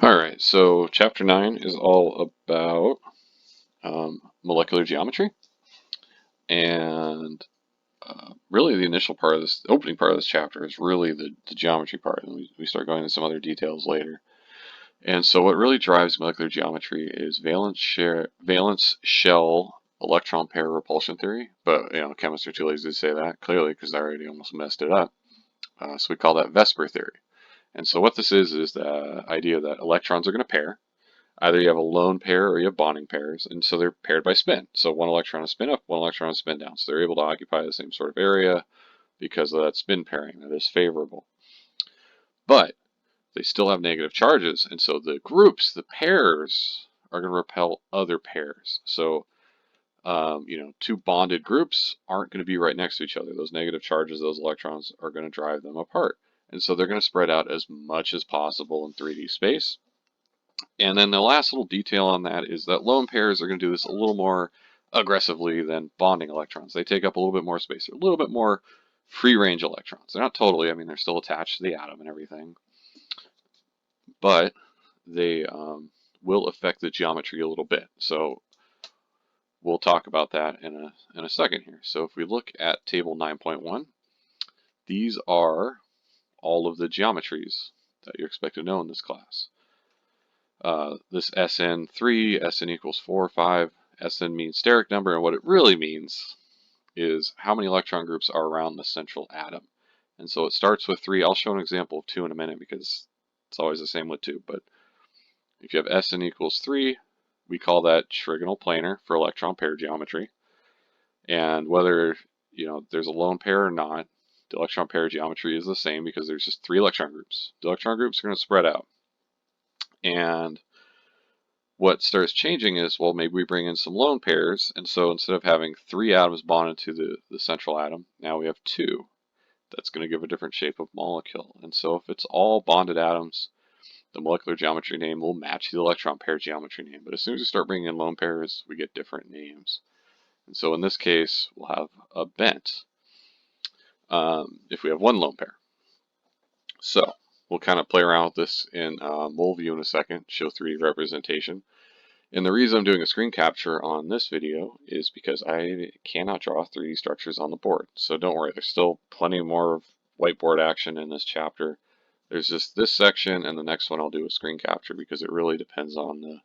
Alright, so chapter 9 is all about molecular geometry, and really the initial part of this, the opening part of this chapter is really the geometry part, and we start going into some other details later. And so what really drives molecular geometry is valence shell electron pair repulsion theory, but chemists are too lazy to say that, clearly, because I already almost messed it up. So we call that Vesper theory. And so what this is the idea that electrons are going to pair. Either you have a lone pair or you have bonding pairs, and so they're paired by spin. So one electron is spin up, one electron is spin down. So they're able to occupy the same sort of area because of that spin pairing that is favorable. But they still have negative charges, and so the groups, the pairs, are going to repel other pairs. So, two bonded groups aren't going to be right next to each other. Those negative charges, those electrons, are going to drive them apart. And so they're going to spread out as much as possible in 3D space. And then the last little detail on that is that lone pairs are going to do this a little more aggressively than bonding electrons. They take up a little bit more space. They're a little bit more free-range electrons. They're not totally, they're still attached to the atom and everything, but they will affect the geometry a little bit. So we'll talk about that in a second here. So if we look at table 9.1, these are all of the geometries that you're expected to know in this class. This SN3, SN equals 4, 5, SN means steric number, and what it really means is how many electron groups are around the central atom. And so it starts with 3. I'll show an example of 2 in a minute because it's always the same with 2. But if you have SN equals 3, we call that trigonal planar for electron pair geometry. And whether there's a lone pair or not, the electron pair geometry is the same because there's just 3 electron groups. The electron groups are going to spread out. And what starts changing is, well, maybe we bring in some lone pairs, and so instead of having 3 atoms bonded to the central atom, now we have 2. That's going to give a different shape of molecule. And so if it's all bonded atoms, the molecular geometry name will match the electron pair geometry name. But as soon as we start bringing in lone pairs, we get different names. And so in this case, we'll have a bent if we have 1 lone pair. So we'll kind of play around with this in mole view in a second, show 3D representation. And the reason I'm doing a screen capture on this video is because I cannot draw 3D structures on the board. So don't worry, there's still plenty more whiteboard action in this chapter. There's just this section, and the next one I'll do a screen capture because it really depends on the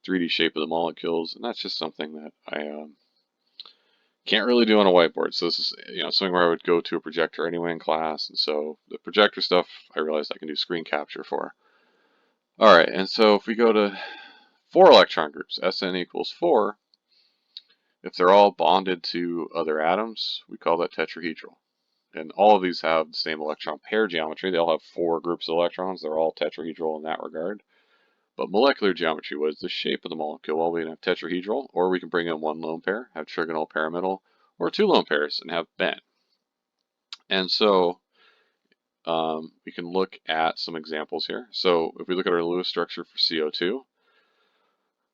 3D shape of the molecules, and that's just something that I can't really do on a whiteboard. So this is something where I would go to a projector anyway in class, and so the projector stuff I realized I can do screen capture for. Alright, and so if we go to 4 electron groups, SN equals 4, if they're all bonded to other atoms, we call that tetrahedral. And all of these have the same electron pair geometry. They all have 4 groups of electrons. They're all tetrahedral in that regard. But molecular geometry was the shape of the molecule. Well, we can have tetrahedral, or we can bring in 1 lone pair, have trigonal pyramidal, or 2 lone pairs and have bent. And so we can look at some examples here. So if we look at our Lewis structure for CO2,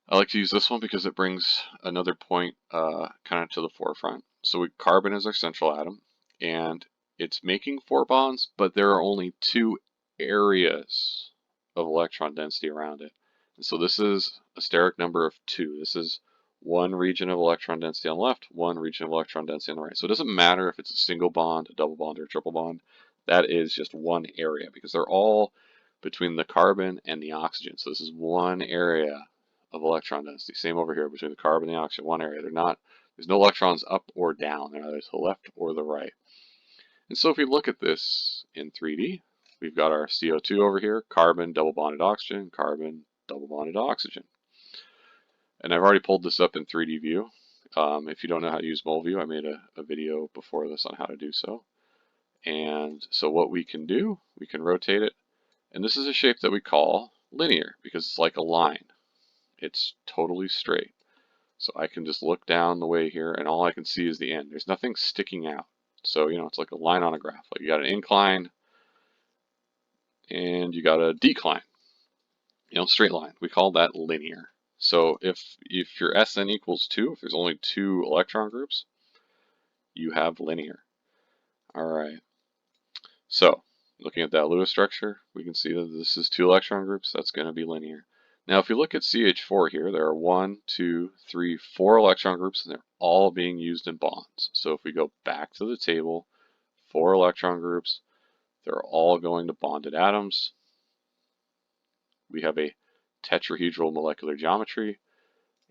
I like to use this one because it brings another point kind of to the forefront. So carbon is our central atom, and it's making 4 bonds, but there are only 2 areas of electron density around it. And so this is a steric number of 2. This is 1 region of electron density on the left, 1 region of electron density on the right. So it doesn't matter if it's a single bond, a double bond, or a triple bond. That is just 1 area because they're all between the carbon and the oxygen. So this is 1 area of electron density. Same over here between the carbon and the oxygen, 1 area. There's no electrons up or down. They're either to the left or the right. And so if we look at this in 3D, we've got our CO2 over here, carbon, double bonded oxygen, carbon, double bonded oxygen. And I've already pulled this up in 3D view. If you don't know how to use mole view, I made a video before this on how to do so. And so what we can do, we can rotate it. And this is a shape that we call linear because it's like a line. It's totally straight. So I can just look down the way here and all I can see is the end. There's nothing sticking out. So, it's like a line on a graph. Like you got an incline and you got a decline. Straight line. We call that linear. So if your SN equals 2, if there's only 2 electron groups, you have linear. Alright. So Looking at that Lewis structure, we can see that this is 2 electron groups. That's going to be linear. Now, if we look at CH4 here, there are 1, 2, 3, 4 electron groups, and they're all being used in bonds. So if we go back to the table, 4 electron groups, they're all going to bonded atoms. We have a tetrahedral molecular geometry,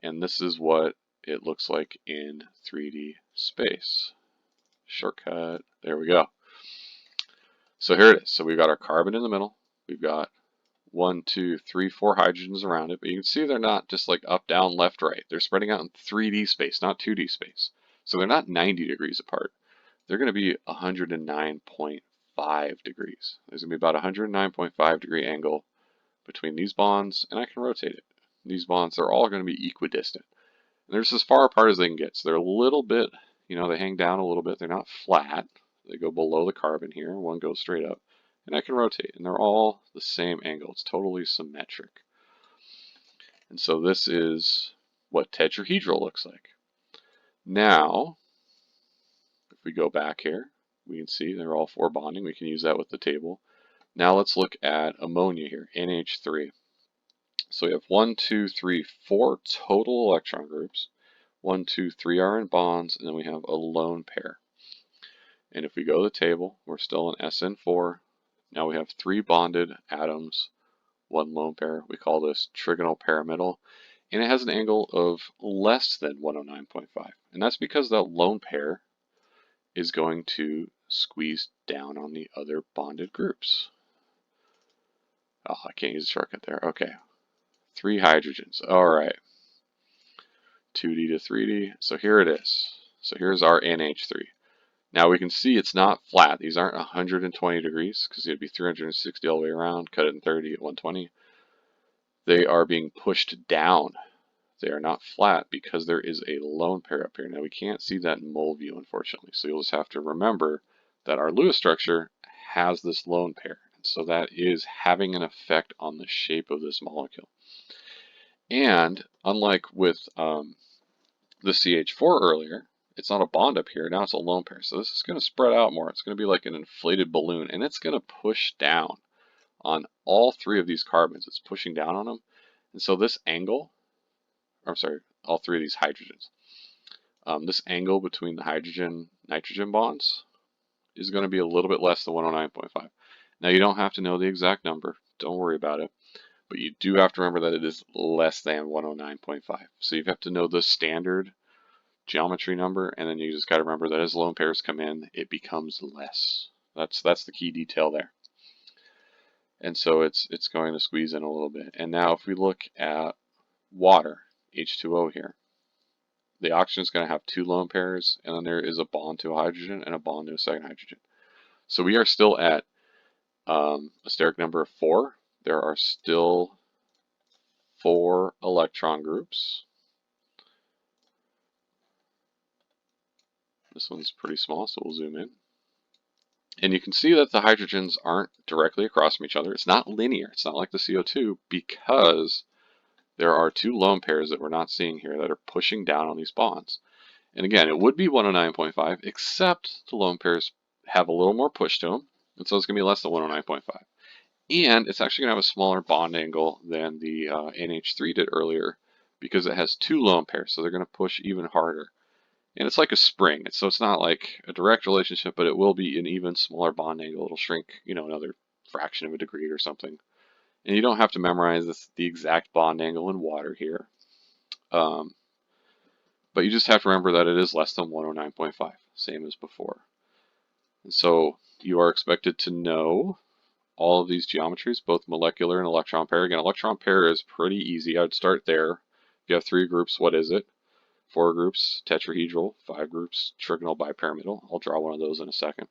and this is what it looks like in 3D space. Shortcut, there we go. So here it is. So we've got our carbon in the middle. We've got 1, 2, 3, 4 hydrogens around it, but you can see they're not just like up, down, left, right. They're spreading out in 3D space, not 2D space. So they're not 90 degrees apart. They're going to be 109.5 degrees. There's going to be about a 109.5 degree angle between these bonds, and I can rotate it. These bonds are all going to be equidistant. And they're just as far apart as they can get. So they're a little bit, they hang down a little bit. They're not flat. They go below the carbon here. One goes straight up. And I can rotate, and they're all the same angle. It's totally symmetric. And so this is what tetrahedral looks like. Now, if we go back here, we can see they're all 4 bonding. We can use that with the table. Now let's look at ammonia here, NH3. So we have 1, 2, 3, 4 total electron groups. 1, 2, 3 are in bonds, and then we have a lone pair. And if we go to the table, we're still in SN4. Now we have 3 bonded atoms, 1 lone pair. We call this trigonal pyramidal, and it has an angle of less than 109.5. And that's because that lone pair is going to squeeze down on the other bonded groups. Oh, I can't use a shortcut there. Okay. 3 hydrogens. All right. 2D to 3D. So here it is. So here's our NH3. Now we can see it's not flat. These aren't 120 degrees because it'd be 360 all the way around. Cut it in 30 at 120. They are being pushed down. They are not flat because there is a lone pair up here. Now we can't see that in mole view, unfortunately. So you'll just have to remember that our Lewis structure has this lone pair. And so that is having an effect on the shape of this molecule. And unlike with the CH4 earlier, it's not a bond up here. Now it's a lone pair. So this is going to spread out more. It's going to be like an inflated balloon, and it's going to push down on all 3 of these carbons. It's pushing down on them. And so this angle, I'm sorry, all 3 of these hydrogens, this angle between the hydrogen-nitrogen bonds is going to be a little bit less than 109.5. Now you don't have to know the exact number. Don't worry about it. But you do have to remember that it is less than 109.5. So you have to know the standard geometry number, and then you just got to remember that as lone pairs come in, it becomes less. That's the key detail there. And so it's going to squeeze in a little bit. And now if we look at water, H2O here, the oxygen is going to have 2 lone pairs, and then there is a bond to a hydrogen and a bond to a second hydrogen. So we are still at a steric number of 4. There are still 4 electron groups. This one's pretty small, so we'll zoom in. And you can see that the hydrogens aren't directly across from each other. It's not linear. It's not like the CO2 because there are 2 lone pairs that we're not seeing here that are pushing down on these bonds. And again, it would be 109.5, except the lone pairs have a little more push to them, and so it's going to be less than 109.5. And it's actually going to have a smaller bond angle than the NH3 did earlier because it has 2 lone pairs, so they're going to push even harder. And it's like a spring, so it's not like a direct relationship, but it will be an even smaller bond angle. It'll shrink, another fraction of a degree or something. And you don't have to memorize the exact bond angle in water here. But you just have to remember that it is less than 109.5, same as before. And so you are expected to know all of these geometries, both molecular and electron pair. Again, electron pair is pretty easy. I would start there. If you have 3 groups, what is it? 4 groups, tetrahedral. 5 groups, trigonal bipyramidal. I'll draw one of those in a second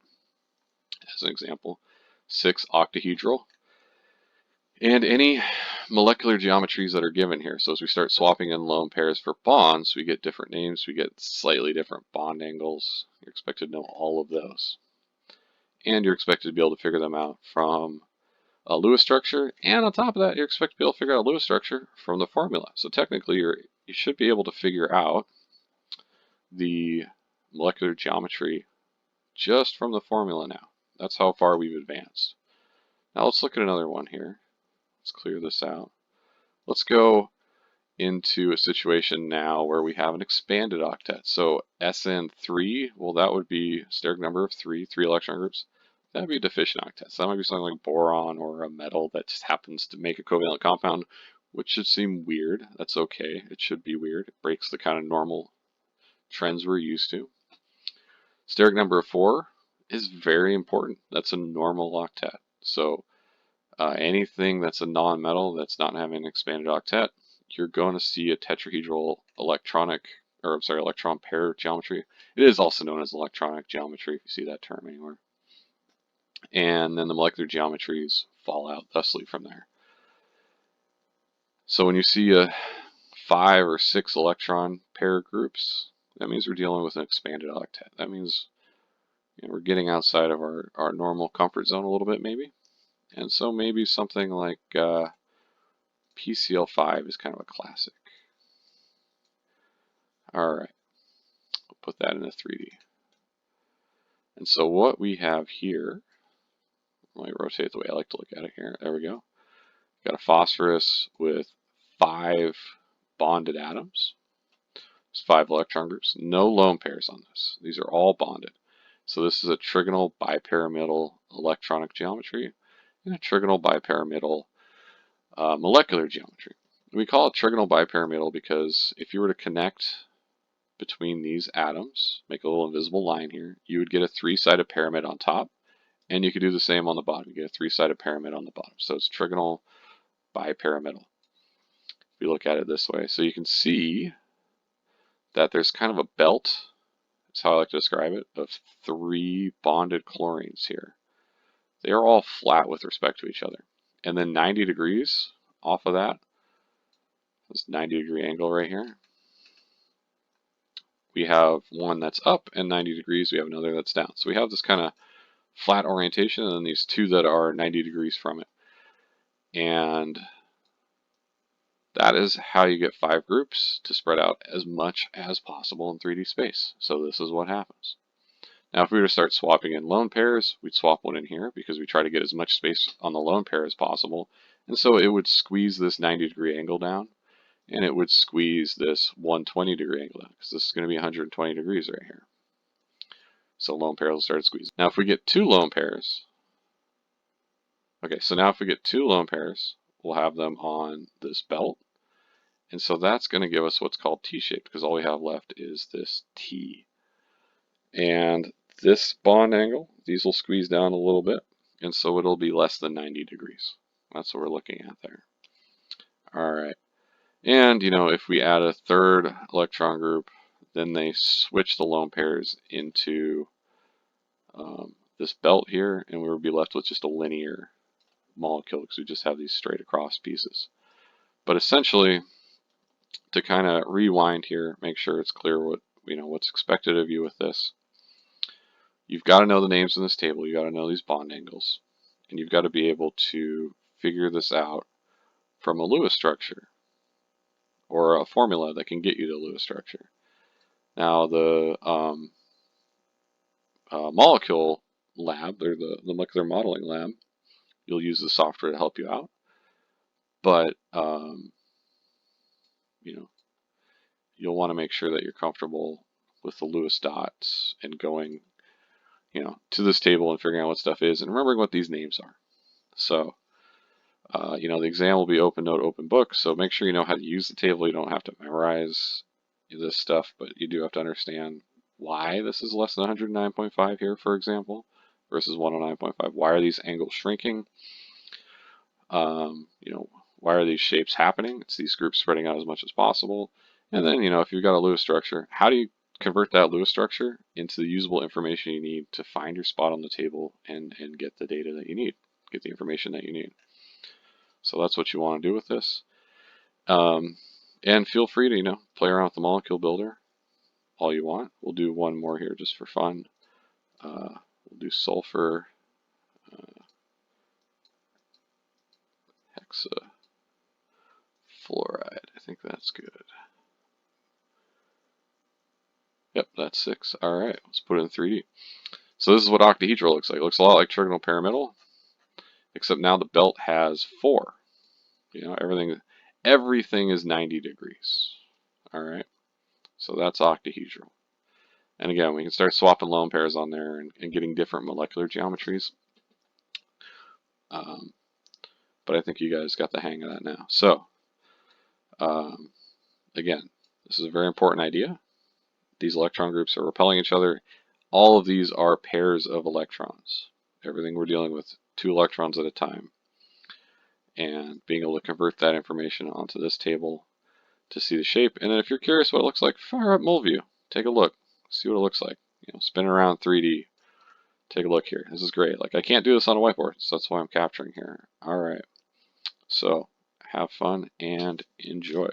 as an example. 6 octahedral. And any molecular geometries that are given here. So as we start swapping in lone pairs for bonds, we get different names. We get slightly different bond angles. You're expected to know all of those. And you're expected to be able to figure them out from a Lewis structure. And on top of that, you're expected to be able to figure out a Lewis structure from the formula. So technically, you should be able to figure out the molecular geometry just from the formula now. That's how far we've advanced. Now let's look at another one here. Let's clear this out. Let's go into a situation now where we have an expanded octet. So SN3, well, that would be steric number of 3 electron groups. That would be a deficient octet. So that might be something like boron or a metal that just happens to make a covalent compound, which should seem weird. That's okay. It should be weird. It breaks the kind of normal trends we're used to. Steric number of 4 is very important. That's a normal octet. So anything that's a non-metal that's not having an expanded octet, you're going to see a tetrahedral electron pair geometry. It is also known as electronic geometry if you see that term anywhere. And then the molecular geometries fall out thusly from there. So when you see a 5 or 6 electron pair groups, that means we're dealing with an expanded octet. That means we're getting outside of our normal comfort zone a little bit maybe. And so maybe something like PCl5 is kind of a classic. Alright, we'll put that in a 3D. And so what we have here, let me rotate it the way I like to look at it here. There we go. Got a phosphorus with 5 bonded atoms. There's 5 electron groups. No lone pairs on this. These are all bonded. So this is a trigonal bipyramidal electronic geometry and a trigonal bipyramidal molecular geometry. We call it trigonal bipyramidal because if you were to connect between these atoms, make a little invisible line here, you would get a 3-sided pyramid on top, and you could do the same on the bottom. You get a 3-sided pyramid on the bottom. So it's trigonal bipyramidal. If you look at it this way, so you can see that there's kind of a belt, that's how I like to describe it, of 3 bonded chlorines here. They are all flat with respect to each other. And then 90 degrees off of that, this 90-degree angle right here, we have one that's up, and 90 degrees we have another that's down. So we have this kind of flat orientation, and then these 2 that are 90 degrees from it. And that is how you get 5 groups to spread out as much as possible in 3D space. So this is what happens. Now if we were to start swapping in lone pairs, we'd swap one in here because we try to get as much space on the lone pair as possible. And so it would squeeze this 90-degree angle down, and it would squeeze this 120-degree angle down, because this is going to be 120 degrees right here. So lone pairs will start squeezing. Now if we get 2 lone pairs, okay, so now if we get 2 lone pairs, we'll have them on this belt. And so that's going to give us what's called T-shaped, because all we have left is this T. And this bond angle, these will squeeze down a little bit, and so it'll be less than 90 degrees. That's what we're looking at there. Alright, and if we add a 3rd electron group, then they switch the lone pairs into this belt here, and we would be left with just a linear molecule because we just have these straight across pieces. But essentially, to kind of rewind here, make sure it's clear what's expected of you with this. You've got to know the names in this table. You've got to know these bond angles, and you've got to be able to figure this out from a Lewis structure or a formula that can get you to a Lewis structure. Now the molecule lab, or the molecular modeling lab, you'll use the software to help you out, but you'll want to make sure that you're comfortable with the Lewis dots and going to this table and figuring out what stuff is and remembering what these names are. So the exam will be open note, open book, so make sure you know how to use the table. You don't have to memorize this stuff, but you do have to understand why this is less than 109.5 here, for example, versus 109.5. Why are these angles shrinking? Why are these shapes happening? It's these groups spreading out as much as possible. And then, if you've got a Lewis structure, how do you convert that Lewis structure into the usable information you need to find your spot on the table and get the data that you need, get the information that you need. So that's what you want to do with this. And feel free to, play around with the molecule builder all you want. We'll do one more here just for fun. We'll do sulfur hexafluoride. I think that's good. Yep, that's 6. Alright, let's put it in 3D. So this is what octahedral looks like. It looks a lot like trigonal pyramidal. except now the belt has 4. You know, everything is 90 degrees. All right, so that's octahedral. And again, we can start swapping lone pairs on there and getting different molecular geometries. But I think you guys got the hang of that now. So, again, this is a very important idea. These electron groups are repelling each other. All of these are pairs of electrons. Everything we're dealing with, 2 electrons at a time. And being able to convert that information onto this table to see the shape. And then if you're curious what it looks like, fire up MoleView. Take a look. See what it looks like. You know, spin around 3D. Take a look here. This is great. Like, I can't do this on a whiteboard, so that's why I'm capturing here. All right. So have fun and enjoy.